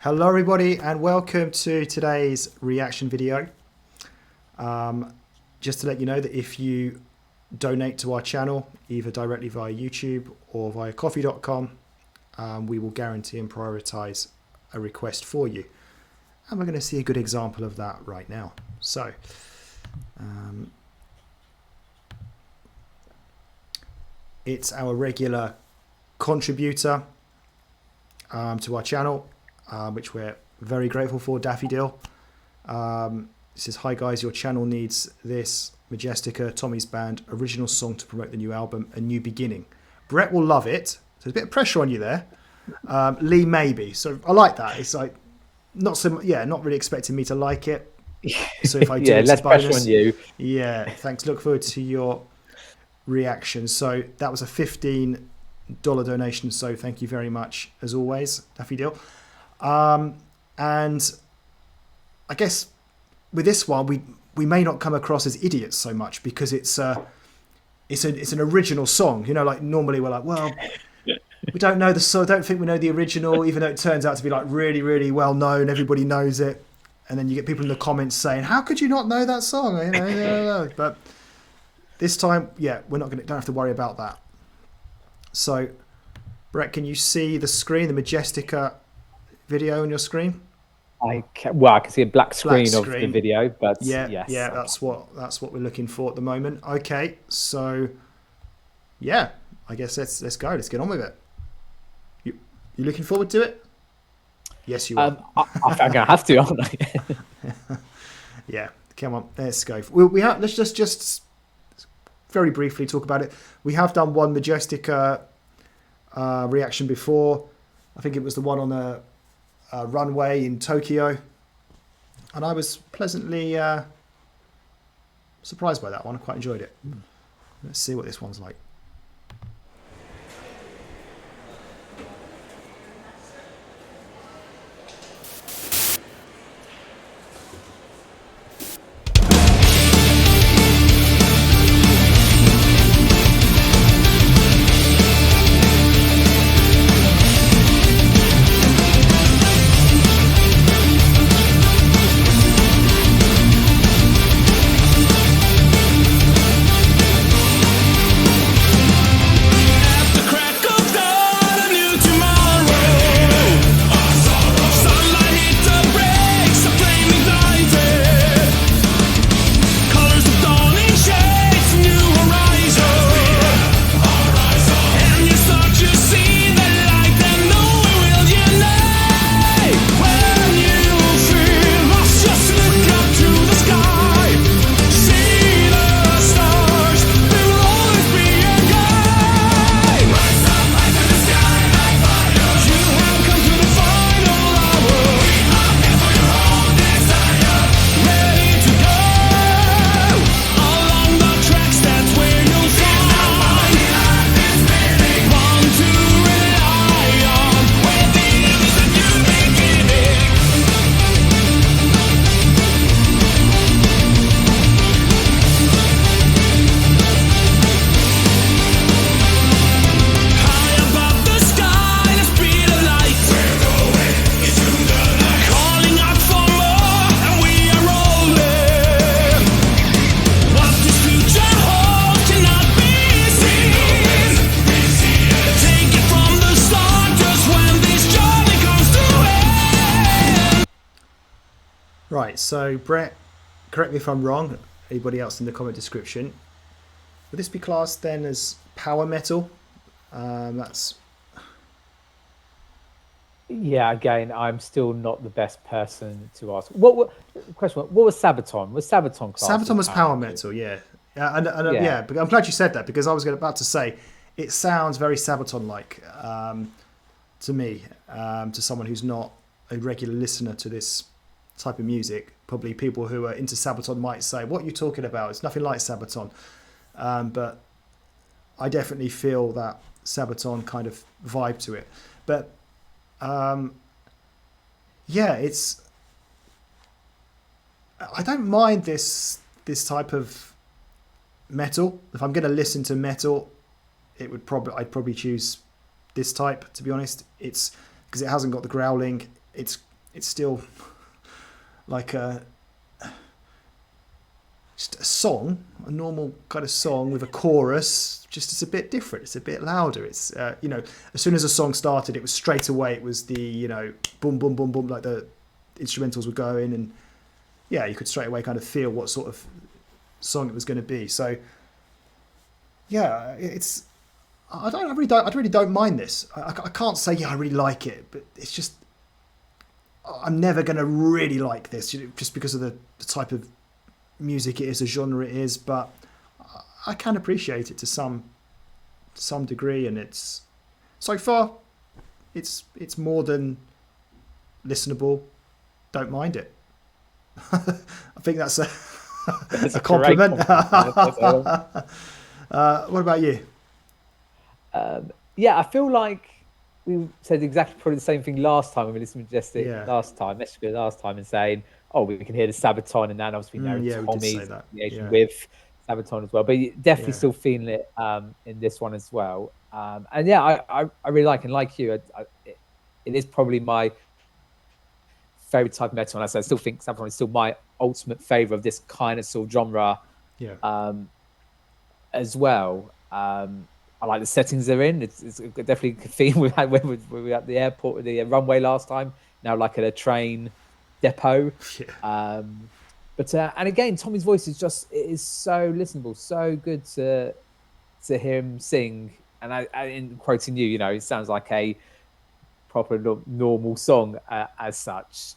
Hello everybody and welcome to today's reaction video. Just to let you know that if you donate to our channel, either directly via YouTube or via coffee.com, we will guarantee and prioritize a request for you. And we're going to see a good example of that right now. So, it's our regular contributor to our channel, which we're very grateful for, Daffodil. It says, hi guys, your channel needs this. Majestica, Tommy's band, original song to promote the new album, A New Beginning. Brett will love it. So there's a bit of pressure on you there. Lee, maybe. So I like that. It's like, not really expecting me to like it. So if I do, it's less bonus. pressure on you. Yeah, thanks. Look forward to your reaction. So that was a $15 donation. So thank you very much, as always, Daffodil. And I guess with this one, we may not come across as idiots so much because it's an original song. You know, like normally we're like, well, we don't know the song. Don't think we know the original, even though it turns out to be like really, really well known. Everybody knows it, and then you get people in the comments saying, "How could you not know that song?" You know, but this time, yeah, don't have to worry about that. So, Brett, can you see the screen, the Majestica video on your screen? I can see a black screen of the video, but yes. Yeah, that's what we're looking for at the moment. Okay, so yeah, I guess let's go. Let's get on with it. You looking forward to it? Yes, you are. I'm gonna have to, aren't I? Yeah, come on, let's go. Let's just very briefly talk about it. We have done one Majestica reaction before. I think it was the one on the runway in Tokyo, and I was pleasantly surprised by that one. I quite enjoyed it. Let's see what this one's like. Right, so Brett, correct me if I'm wrong, anybody else in the comment description, would this be classed then as power metal? Yeah, again, I'm still not the best person to ask. What was Sabaton? Was Sabaton classed? Sabaton was power metal, yeah. Yeah, but I'm glad you said that because I was about to say it sounds very Sabaton-like to me, to someone who's not a regular listener to this type of music. Probably people who are into Sabaton might say, what are you talking about? It's nothing like Sabaton. But I definitely feel that Sabaton kind of vibe to it. But yeah, I don't mind this type of metal. If I'm going to listen to metal, I'd probably choose this type, to be honest. It's because it hasn't got the growling. It's it's still like just a song, a normal kind of song with a chorus. Just it's a bit different. It's a bit louder. It's as soon as the song started, it was straight away. It was the boom boom boom boom, like the instrumentals were going, and yeah, you could straight away kind of feel what sort of song it was going to be. So yeah, I really don't mind this. I can't say I really like it, but it's just I'm never going to really like this just because of the type of music it is, the genre it is. But I can appreciate it to some degree, and it's so far it's more than listenable. Don't mind it. I think that's a compliment. What about you? Yeah, I feel like we said exactly probably the same thing last time when we listened to Majestica last time, and saying, "Oh, we can hear the Sabaton," and then obviously now Tommy's with Sabaton as well. But you're definitely still feeling it in this one as well. And yeah, I really like you. It is probably my favorite type of metal, and I still think Sabaton is still my ultimate favorite of this kind of sort of genre. As well. I like the settings they're in. It's definitely a theme we had when we were at the airport, the runway last time. Now like at a train depot. But and again, Tommy's voice is so listenable, so good to hear him sing. And I in quoting you, it sounds like a proper normal song as such.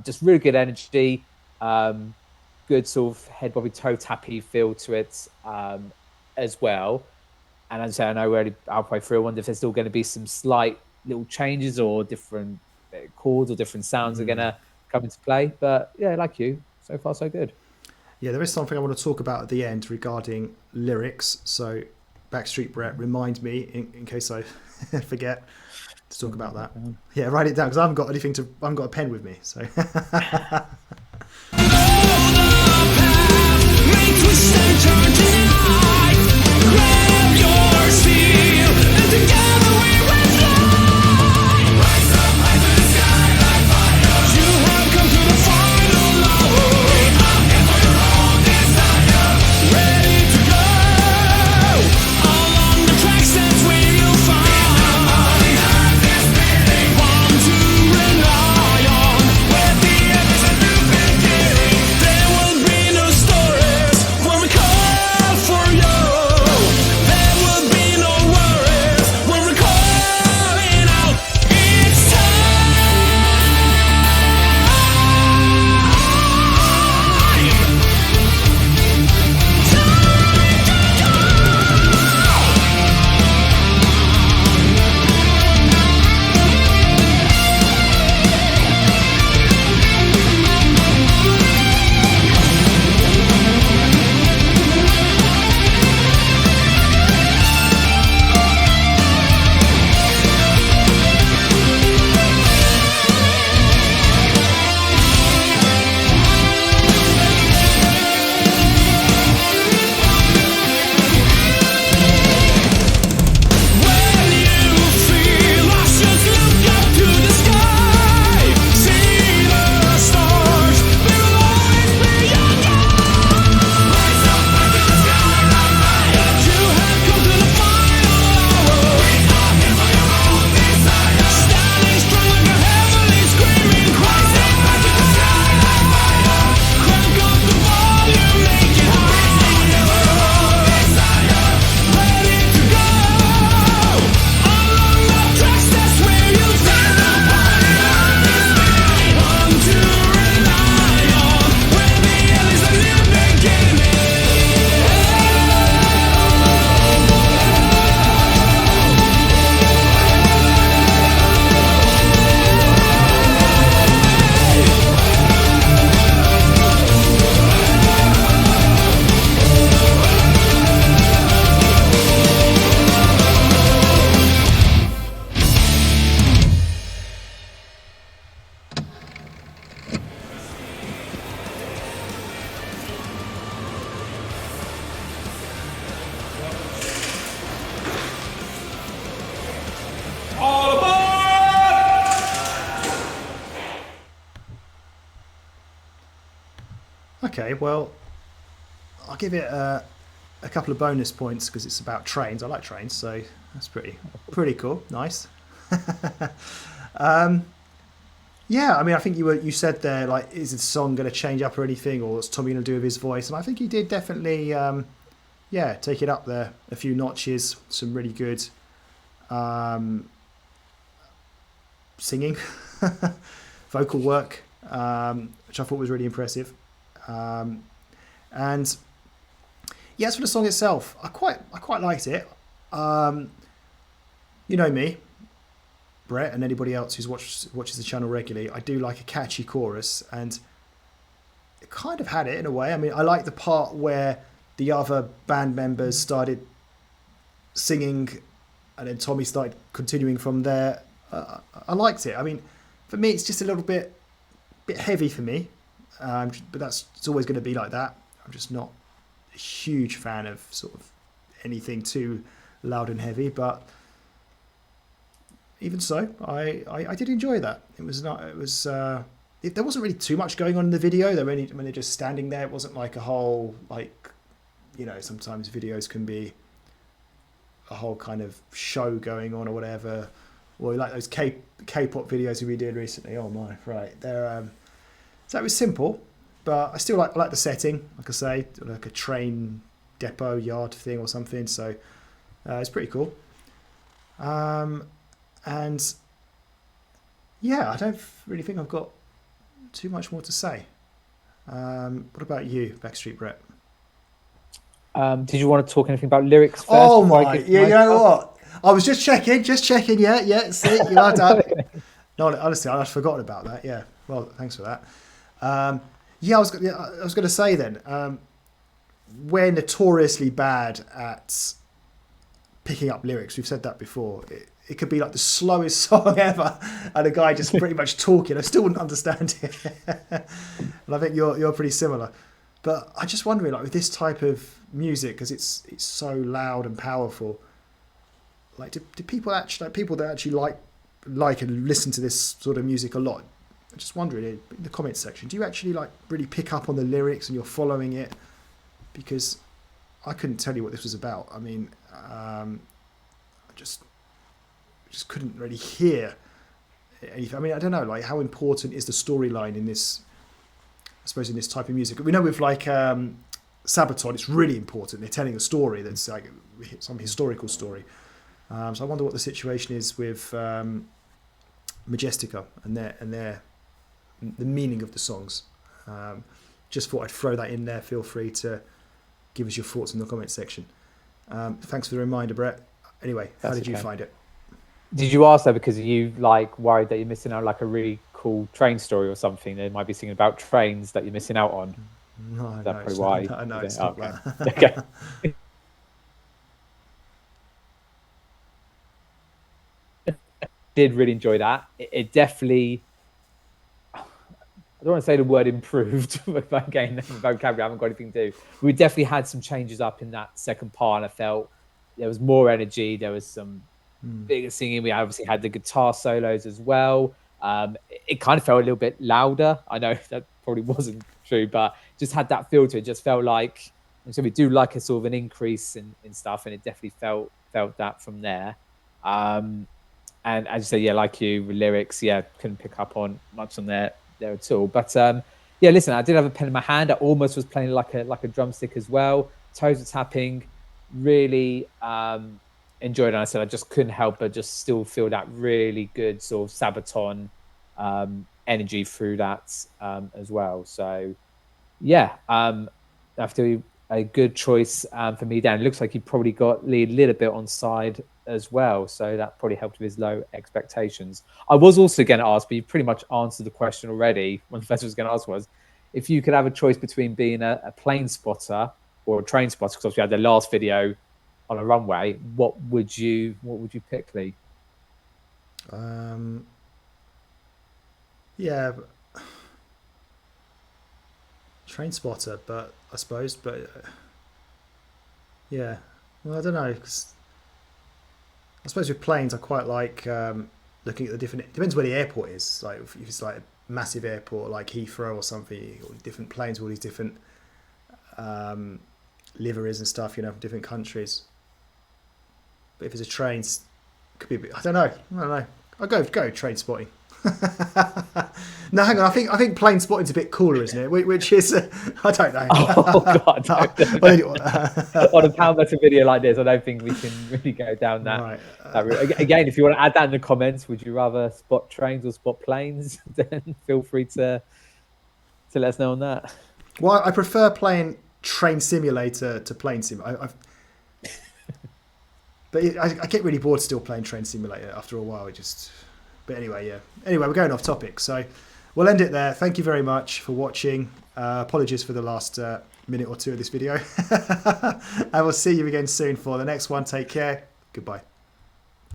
Just really good energy, good sort of head bobby toe tappy feel to it as well. And as I say, I know we're already halfway through. I wonder if there's still going to be some slight little changes or different chords or different sounds are going to come into play. But yeah, like you, so far so good. Yeah, there is something I want to talk about at the end regarding lyrics. So Backstreet Brett, remind me in case I forget to talk about that. Yeah, write it down because I haven't got a pen with me. So. Okay, well, I'll give it a couple of bonus points because it's about trains. I like trains, so that's pretty cool. Nice. Yeah, I mean, I think you said there, like, is the song going to change up or anything, or what's Tommy going to do with his voice? And I think he did definitely, yeah, take it up there a few notches. Some really good um, singing, vocal work, which I thought was really impressive. Um, and yeah, as for the song itself, I quite liked it. Um, you know me, Brett, and anybody else who's watches the channel regularly. I do like a catchy chorus, and it kind of had it in a way. I mean, I like the part where the other band members started singing, and then Tommy started continuing from there. I liked it. I mean, for me, it's just a little bit heavy for me, but it's always going to be like that. I'm just not a huge fan of sort of anything too loud and heavy, but even so, I did enjoy that. It was not. It was. There wasn't really too much going on in the video. They were only, when they're just standing there. It wasn't like a whole, like, you know, sometimes videos can be a whole kind of show going on or whatever. Or like those K-pop videos we did recently. Oh my, right. They're so it was simple, but I still like the setting. Like I say, like a train depot yard thing or something. So it's pretty cool. And yeah, I don't really think I've got too much more to say. What about you, Backstreet Brett? Did you want to talk anything about lyrics first? Oh my, yeah, you know what? I was just checking. Yeah. See, you know, no, honestly, I'd forgotten about that. Yeah, well, thanks for that. Yeah, I was going to say then, we're notoriously bad at picking up lyrics. We've said that before. It could be like the slowest song ever, and a guy just pretty much talking. I still wouldn't understand it. And I think you're pretty similar. But I just wondering, like, with this type of music, because it's so loud and powerful, like, do people actually, like, people that actually like and listen to this sort of music a lot? I'm just wondering in the comments section, do you actually like really pick up on the lyrics and you're following it? Because I couldn't tell you what this was about. I mean, I just couldn't really hear anything. I mean, I don't know, like, how important is the storyline in this, I suppose, in this type of music? We know with like Sabaton, it's really important. They're telling a story that's like some historical story. So I wonder what the situation is with Majestica and the meaning of the songs. Just thought I'd throw that in there. Feel free to give us your thoughts in the comment section. Thanks for the reminder, Brett. Anyway, how did you find it? Did you ask that because you like worried that you're missing out like a really cool train story or something? They might be singing about trains that you're missing out on. No, that's probably why. No, it's not okay. that. Okay. Did really enjoy that. It definitely, I don't want to say the word improved, but again, vocabulary, I haven't got anything to do. We definitely had some changes up in that second part, and I felt there was more energy. There was some bigger singing. We obviously had the guitar solos as well. It kind of felt a little bit louder. I know that probably wasn't true, but just had that feel to it. Just felt like, and so we do like a sort of an increase in stuff, and it definitely felt that from there. And as you say, yeah, like you, with lyrics, yeah, couldn't pick up on much on there at all. But yeah, listen, I did have a pen in my hand. I almost was playing like a drumstick as well. Toes were tapping. Really enjoyed it. And I said I just couldn't help but just still feel that really good sort of Sabaton energy through that as well. So yeah, after a good choice for me, Dan. It looks like he probably got Lee a little bit on side as well, so that probably helped with his low expectations. I was also going to ask, but you pretty much answered the question already. One of the first I was going to ask was, if you could have a choice between being a plane spotter or a train spotter, because obviously we had the last video on a runway, what would you pick, Lee? Yeah, train spotter, but I suppose, yeah. Well, I don't know, 'cause I suppose with planes, I quite like looking at the different. It depends where the airport is. Like if it's like a massive airport like Heathrow or something, all different planes, all these different liveries and stuff, you know, from different countries. But if it's a train, it could be a bit. I don't know. I'll go train spotting. No, hang on. I think plane spotting's a bit cooler, isn't it? Which is, I don't know. Oh God! On a pound better video like this, I don't think we can really go down that. Right. That route. Again, if you want to add that in the comments, would you rather spot trains or spot planes? Then feel free to let us know on that. Well, I prefer playing Train Simulator to Plane Simulator. But I get really bored still playing Train Simulator after a while. But anyway, yeah. Anyway, we're going off topic, so we'll end it there. Thank you very much for watching. Apologies for the last minute or two of this video. And we'll see you again soon for the next one. Take care. Goodbye.